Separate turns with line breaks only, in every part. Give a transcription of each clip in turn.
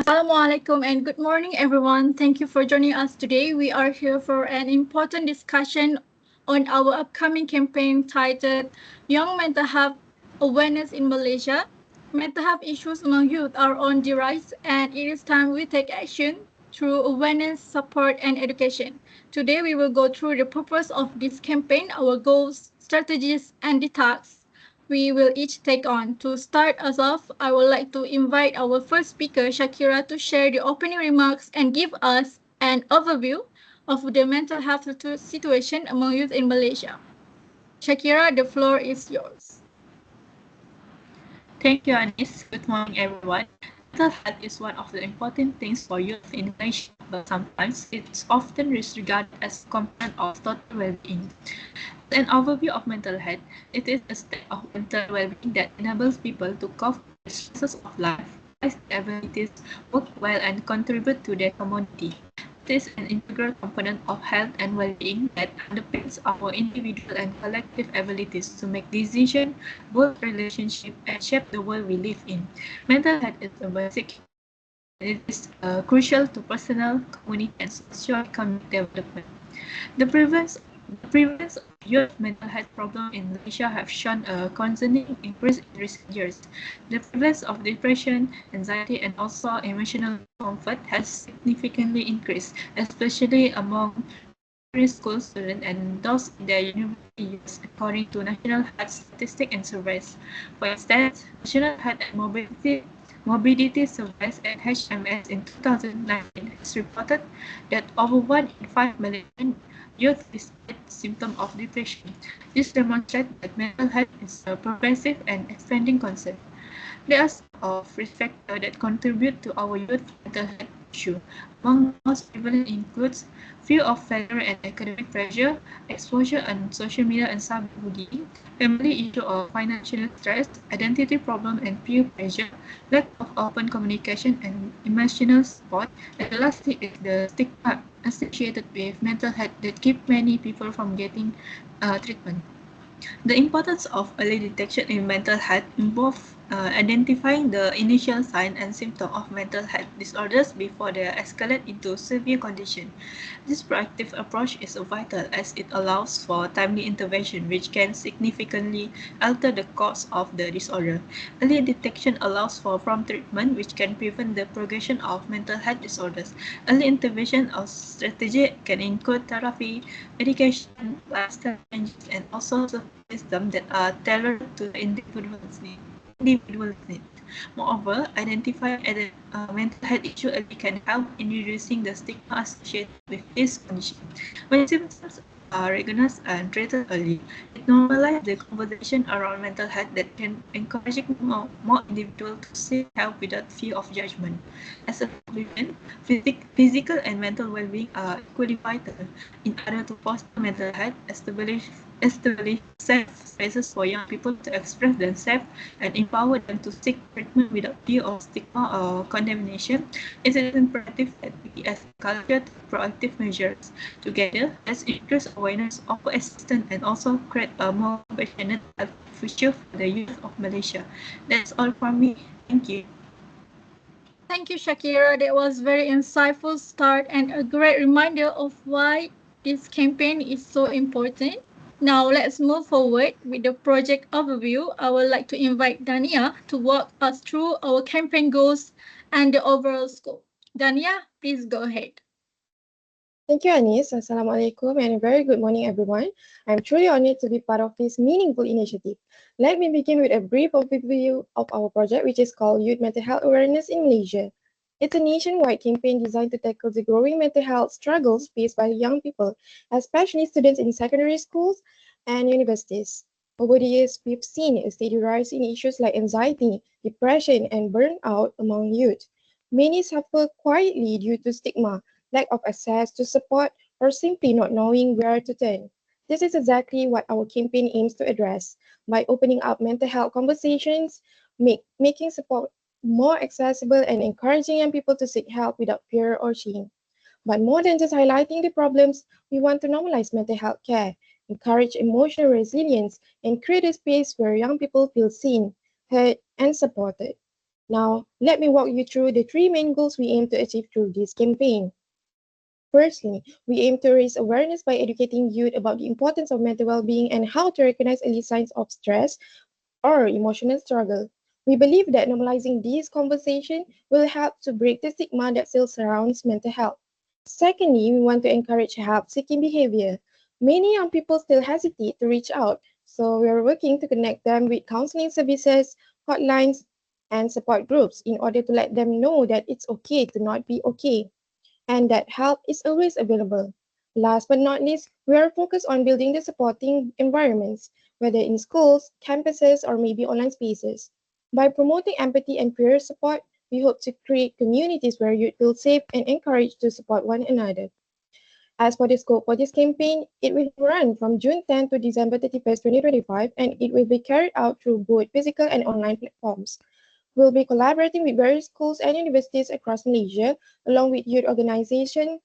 Assalamualaikum and good morning, everyone. Thank you for joining us today. We are here for an important discussion on our upcoming campaign titled Young Mental Health Awareness in Malaysia. Mental health issues among youth are on the rise, and it is time we take action through awareness, support, and education. Today, we will go through the purpose of this campaign, our goals, strategies, and the tasks we will each take on. To start us off, I would like to invite our first speaker, Shakira, to share the opening remarks and give us an overview of the mental health situation among youth in Malaysia. Shakira, the floor is yours.
Thank you, Anis. Good morning, everyone. Mental health is one of the important things for youth in Malaysia, but sometimes it's often disregarded as a component of total well-being. As an overview of mental health, it is a state of mental well-being that enables people to cope with the stresses of life, realize their abilities, work well, and contribute to their community. It is an integral component of health and well-being that underpins our individual and collective abilities to make decisions, build relationships, and shape the world we live in. Mental health is a basic and it is crucial to personal, community, and socio-economic development. The prevalence of youth mental health problems in Malaysia have shown a concerning increase in recent years. The prevalence of depression, anxiety, and also emotional discomfort has significantly increased, especially among primary school students and those in their university years, according to National Health Statistics and Surveys. For instance, National Health and Morbidity Surveys (NHMS) in 2019 has reported that over 1 in 5 Malaysian youth displayed symptoms of depression. This demonstrates that mental health is a pervasive and expanding concern. There are some of risk factors that contribute to our youth mental health issue. Among the most prevalent includes fear of failure and academic pressure, exposure on social media and cyberbullying, family issue or financial stress, identity problem and peer pressure, lack of open communication and emotional support, and the last thing is the stigma associated with mental health that keep many people from getting treatment. The importance of early detection in mental health involves identifying the initial signs and symptoms of mental health disorders before they escalate into severe condition. This proactive approach is vital as it allows for timely intervention which can significantly alter the course of the disorder. Early detection allows for prompt treatment which can prevent the progression of mental health disorders. Early intervention or strategy can include therapy, medication, lifestyle changes, and also support systems that are tailored to the individual's needs. Moreover, identifying mental health issue early can help in reducing the stigma associated with this condition. When symptoms are recognized and treated early, it normalizes the conversation around mental health that can encourage more individuals to seek help without fear of judgment. As a conclusion, physical and mental well-being are equally vital in order to foster mental health, establish safe spaces for young people to express themselves and empower them to seek treatment without fear of stigma or condemnation. It is imperative that we as a culture take proactive measures. Together, let's increase awareness, offer assistance, and also create a more compassionate future for the youth of Malaysia. That's all from me. Thank you.
Thank you, Shakira. That was very insightful start and a great reminder of why this campaign is so important. Now let's move forward with the project overview. I would like to invite Dania to walk us through our campaign goals and the overall scope. Dania, please go ahead.
Thank you, Anis. Assalamualaikum and a very good morning, everyone. I'm truly honored to be part of this meaningful initiative. Let me begin with a brief overview of our project, which is called Youth Mental Health Awareness in Malaysia. It's a nationwide campaign designed to tackle the growing mental health struggles faced by young people, especially students in secondary schools and universities. Over the years, we've seen a steady rise in issues like anxiety, depression, and burnout among youth. Many suffer quietly due to stigma, lack of access to support, or simply not knowing where to turn. This is exactly what our campaign aims to address by opening up mental health conversations, making support more accessible, and encouraging young people to seek help without fear or shame. But more than just highlighting the problems, we want to normalize mental health care, encourage emotional resilience, and create a space where young people feel seen, heard, and supported. Now, let me walk you through the three main goals we aim to achieve through this campaign. Firstly, we aim to raise awareness by educating youth about the importance of mental well-being and how to recognize early signs of stress or emotional struggle. We believe that normalizing these conversations will help to break the stigma that still surrounds mental health. Secondly, we want to encourage help-seeking behavior. Many young people still hesitate to reach out, so we are working to connect them with counseling services, hotlines, and support groups in order to let them know that it's okay to not be okay and that help is always available. Last but not least, we are focused on building the supporting environments, whether in schools, campuses, or maybe online spaces. By promoting empathy and peer support, we hope to create communities where youth feel safe and encouraged to support one another. As for the scope for this campaign, it will run from June 10 to December 31st, 2025, and it will be carried out through both physical and online platforms. We'll be collaborating with various schools and universities across Malaysia, along with youth organizations,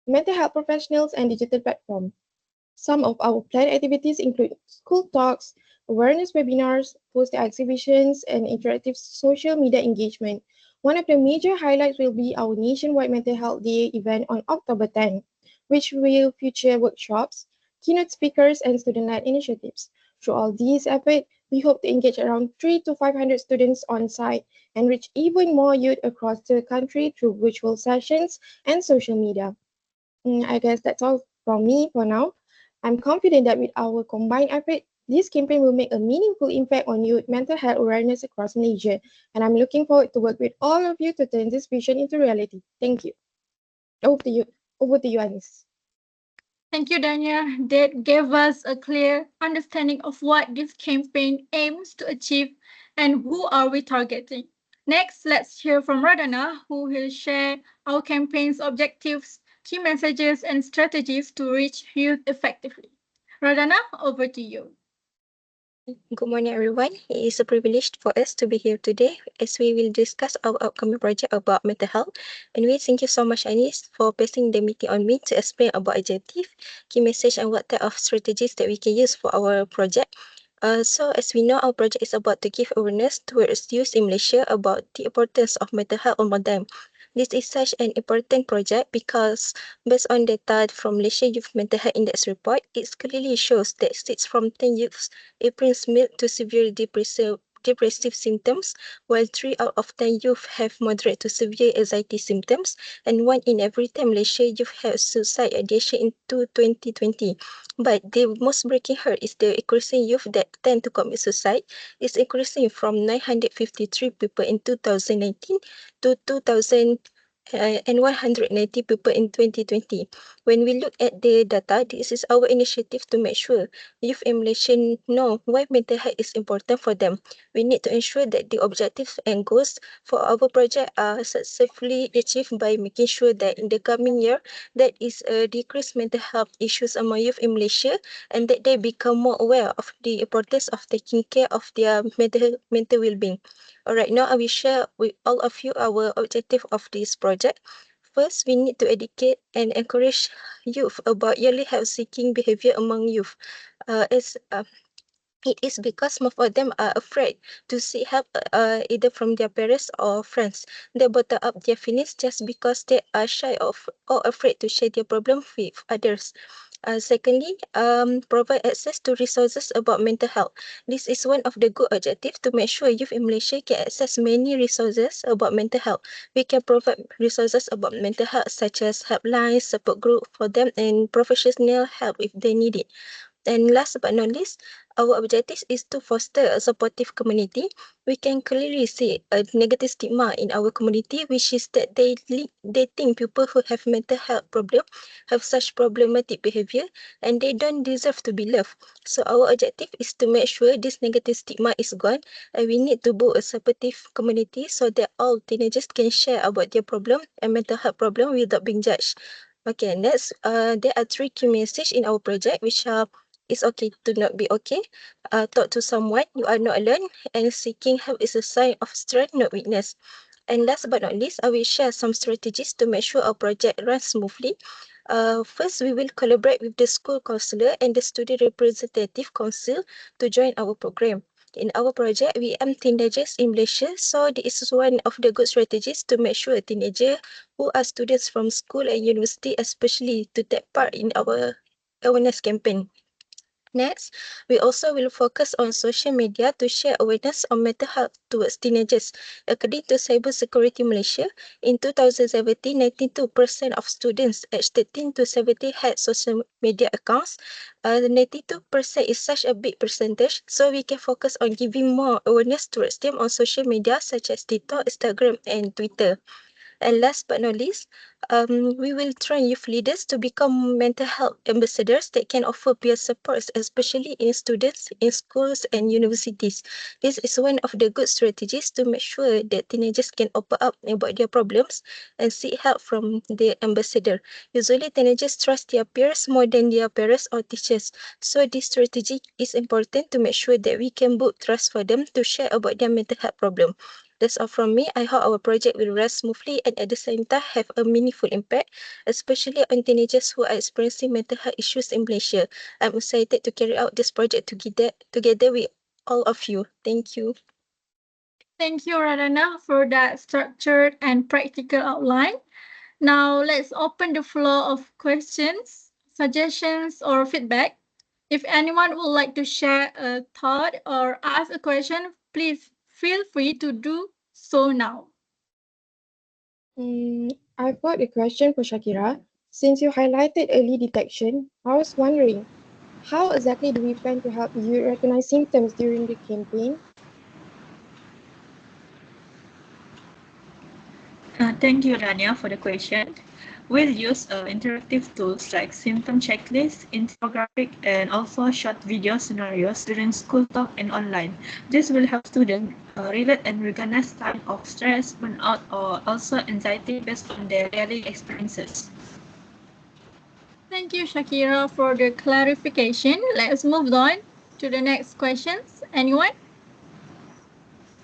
mental health professionals, and digital platforms. Some of our planned activities include school talks, awareness webinars, poster exhibitions, and interactive social media engagement. One of the major highlights will be our nationwide Mental Health Day event on October 10, which will feature workshops, keynote speakers, and student-led initiatives. Through all these efforts, we hope to engage around 3 to 500 students on site and reach even more youth across the country through virtual sessions and social media. I guess that's all from me for now. I'm confident that with our combined effort, this campaign will make a meaningful impact on youth mental health awareness across Malaysia, and I'm looking forward to work with all of you to turn this vision into reality. Thank you. Over to you. Over to you, Anis.
Thank you, Danya. That gave us a clear understanding of what this campaign aims to achieve and who are we targeting. Next, let's hear from Radana, who will share our campaign's objectives, key messages, and strategies to reach youth effectively. Radana, over to you.
Good morning, everyone. It is a privilege for us to be here today as we will discuss our upcoming project about mental health. Anyway, thank you so much, Anis, for passing the meeting on me to explain about objective, key message, and what type of strategies that we can use for our project. So as we know, our project is about to give awareness towards youth in Malaysia about the importance of mental health among them. This is such an important project because based on data from Malaysia Youth Mental Health Index report, it clearly shows that 6 from 10 youths experience mild to severe depressive symptoms, while 3 out of 10 youth have moderate to severe anxiety symptoms, and 1 in every 10 Malaysia youth have suicide ideation in 2020. But the most breaking hurt is the increasing youth that tend to commit suicide is increasing from 953 people in 2019 to 2000 and 190 people in 2020. When we look at the data, this is our initiative to make sure youth in Malaysia know why mental health is important for them. We need to ensure that the objectives and goals for our project are successfully achieved by making sure that in the coming year, there is a decreased mental health issues among youth in Malaysia and that they become more aware of the importance of taking care of their mental well-being. Alright, now I will share with all of you our objective of this project. First, we need to educate and encourage youth about yearly health-seeking behavior among youth. As it is because most of them are afraid to seek help either from their parents or friends. They bottle up their feelings just because they are shy of or afraid to share their problem with others. Secondly, provide access to resources about mental health. This is one of the good objectives to make sure youth in Malaysia can access many resources about mental health. We can provide resources about mental health such as helplines, support group for them, and professional help if they need it. And last but not least, our objective is to foster a supportive community. We can clearly see a negative stigma in our community, which is that they think people who have mental health problem have such problematic behavior and they don't deserve to be loved. So our objective is to make sure this negative stigma is gone and we need to build a supportive community so that all teenagers can share about their problem and mental health problem without being judged. Okay, next, there are 3 key messages in our project, which are it's okay to not be okay. Talk to someone. You are not alone. And seeking help is a sign of strength, not weakness. And last but not least, I will share some strategies to make sure our project runs smoothly. First, we will collaborate with the school counselor and the student representative council to join our program. In our project, we aim teenagers in Malaysia, so this is one of the good strategies to make sure teenagers who are students from school and university especially to take part in our awareness campaign. Next, we also will focus on social media to share awareness on mental health towards teenagers. According to Cybersecurity Malaysia, in 2017, 92% of students aged 13 to 17 had social media accounts. 92% is such a big percentage, so we can focus on giving more awareness towards them on social media such as TikTok, Instagram, and Twitter. And last but not least, we will train youth leaders to become mental health ambassadors that can offer peer support, especially in students in schools and universities. This is one of the good strategies to make sure that teenagers can open up about their problems and seek help from the ambassador. Usually, teenagers trust their peers more than their parents or teachers. So this strategy is important to make sure that we can build trust for them to share about their mental health problem. That's all from me. I hope our project will run smoothly and at the same time have a meaningful impact, especially on teenagers who are experiencing mental health issues in Malaysia. I'm excited to carry out this project together with all of you. Thank you.
Thank you, Radana, for that structured and practical outline. Now, let's open the floor of questions, suggestions, or feedback. If anyone would like to share a thought or ask a question, please feel free to do so now.
I've got a question for Shakira. Since you highlighted early detection, I was wondering, how exactly do we plan to help you recognize symptoms during the campaign?
Thank you, Rania, for the question. We'll use interactive tools like symptom checklists, infographic, and also short video scenarios during school talk and online. This will help students relate and recognize signs of stress, burnout, or also anxiety based on their daily experiences.
Thank you, Shakira, for the clarification. Let's move on to the next questions. Anyone?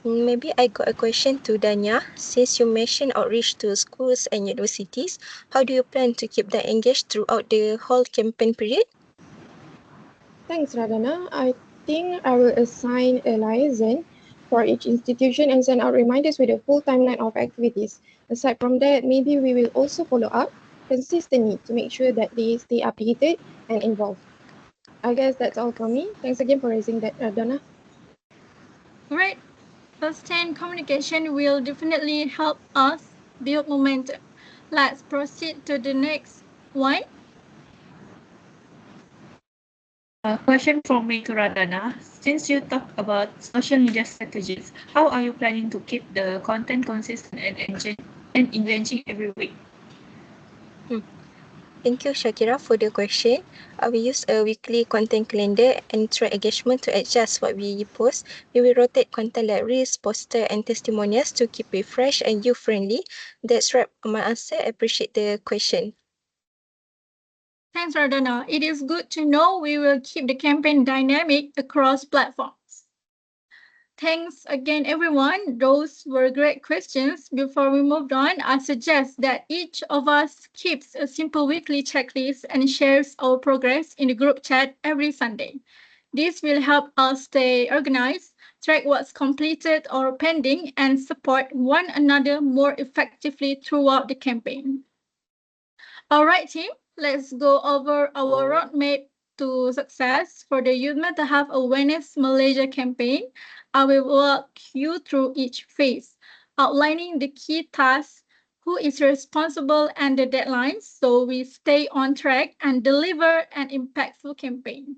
Maybe I got a question to Danya. Since you mentioned outreach to schools and universities, how do you plan to keep them engaged throughout the whole campaign period?
Thanks, Radana. I think I will assign a liaison for each institution and send out reminders with a full timeline of activities. Aside from that, maybe we will also follow up consistently to make sure that they stay updated and involved. I guess that's all from me. Thanks again for raising that, Radana.
Great. Sustained communication will definitely help us build momentum. Let's proceed to the next one.
A question from me to Radana. Since you talked about social media strategies, how are you planning to keep the content consistent and engaging every week?
Thank you, Shakira, for the question. We use a weekly content calendar and track engagement to adjust what we post. We will rotate content like reels, poster, and testimonials to keep it fresh and youth-friendly. That's right, my answer. I appreciate the question.
Thanks, Radana. It is good to know we will keep the campaign dynamic across platforms. Thanks again, everyone. Those were great questions. Before we move on, I suggest that each of us keeps a simple weekly checklist and shares our progress in the group chat every Sunday. This will help us stay organized, track what's completed or pending, and support one another more effectively throughout the campaign. All right, team, let's go over our roadmap to success for the Youth Mental Health Awareness Malaysia campaign. I will walk you through each phase, outlining the key tasks, who is responsible, and the deadlines so we stay on track and deliver an impactful campaign.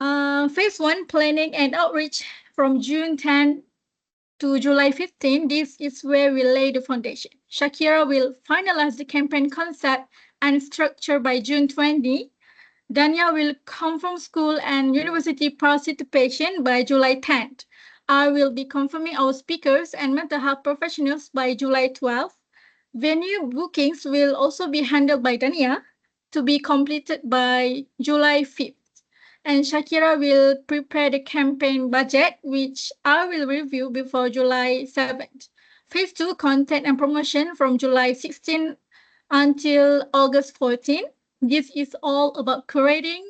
Phase 1, planning and outreach from June 10 to July 15, this is where we lay the foundation. Shakira will finalize the campaign concept and structure by June 20. Danya will confirm school and university participation by July 10th. I will be confirming our speakers and mental health professionals by July 12th. Venue bookings will also be handled by Dania to be completed by July 5th. And Shakira will prepare the campaign budget, which I will review before July 7th. Phase 2, content and promotion from July 16 until August 14. This is all about curating,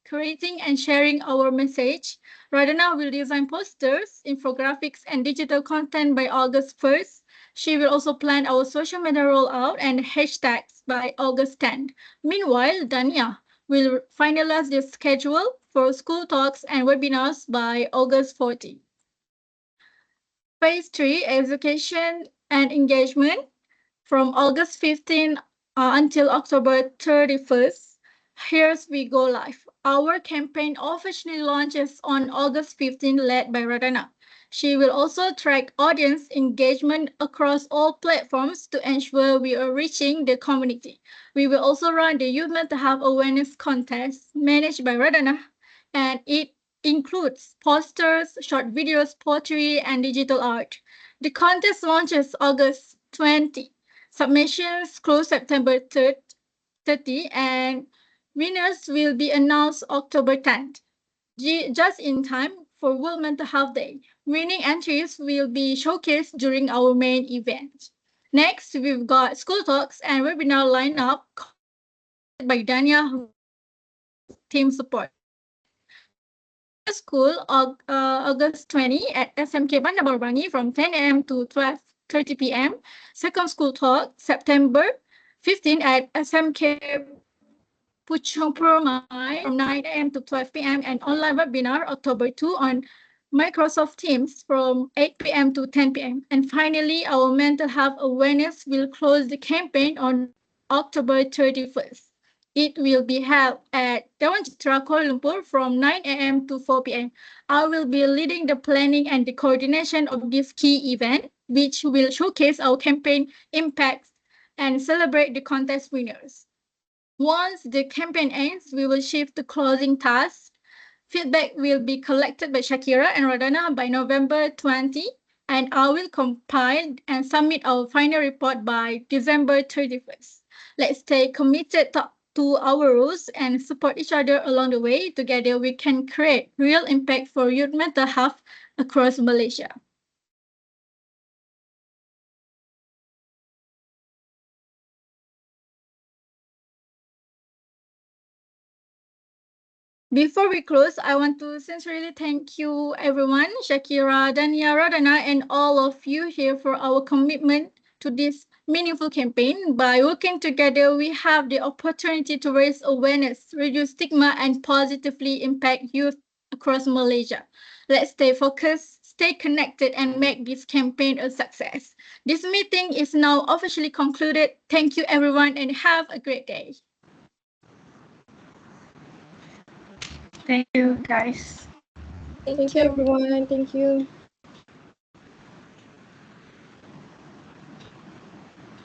creating and sharing our message. Radhana will design posters, infographics, and digital content by August 1st. She will also plan our social media rollout and hashtags by August 10th. Meanwhile, Dania will finalize the schedule for school talks and webinars by August 14th. Phase 3, education and engagement from August 15 until October 31st. Here's We Go Live. Our campaign officially launches on August 15, led by Radhana. She will also track audience engagement across all platforms to ensure we are reaching the community. We will also run the Youth Mental Health Awareness Contest managed by Radhana, and it includes posters, short videos, poetry, and digital art. The contest launches August 20. Submissions close September 30, and winners will be announced October 10th, just in time for World Mental Health Day. Winning entries will be showcased during our main event. Next, we've got school talks and webinar lineup coordinated by Dania, who team support. First school, August 20 at SMK Bandar Baru from 10 a.m. to 12:30 p.m. Second school talk, September 15 at SMK Puchong Permai from 9 a.m. to 12 p.m. and online webinar October 2 on Microsoft Teams from 8 p.m. to 10 p.m. And finally, our mental health awareness will close the campaign on October 31st. It will be held at Dewan Citra Kuala Lumpur from 9 a.m. to 4 p.m. I will be leading the planning and the coordination of this key event, which will showcase our campaign impacts and celebrate the contest winners. Once the campaign ends, we will shift to closing tasks. Feedback will be collected by Shakira and Radhana by November 20, and I will compile and submit our final report by December 31st. Let's stay committed to our rules and support each other along the way. Together, we can create real impact for youth mental health across Malaysia. Before we close, I want to sincerely thank you, everyone, Shakira, Dania, Radhana, and all of you here for our commitment to this meaningful campaign. By working together, we have the opportunity to raise awareness, reduce stigma, and positively impact youth across Malaysia. Let's stay focused, stay connected, and make this campaign a success. This meeting is now officially concluded. Thank you, everyone, and have a great day.
Thank you, guys.
Thank you, everyone. Thank you.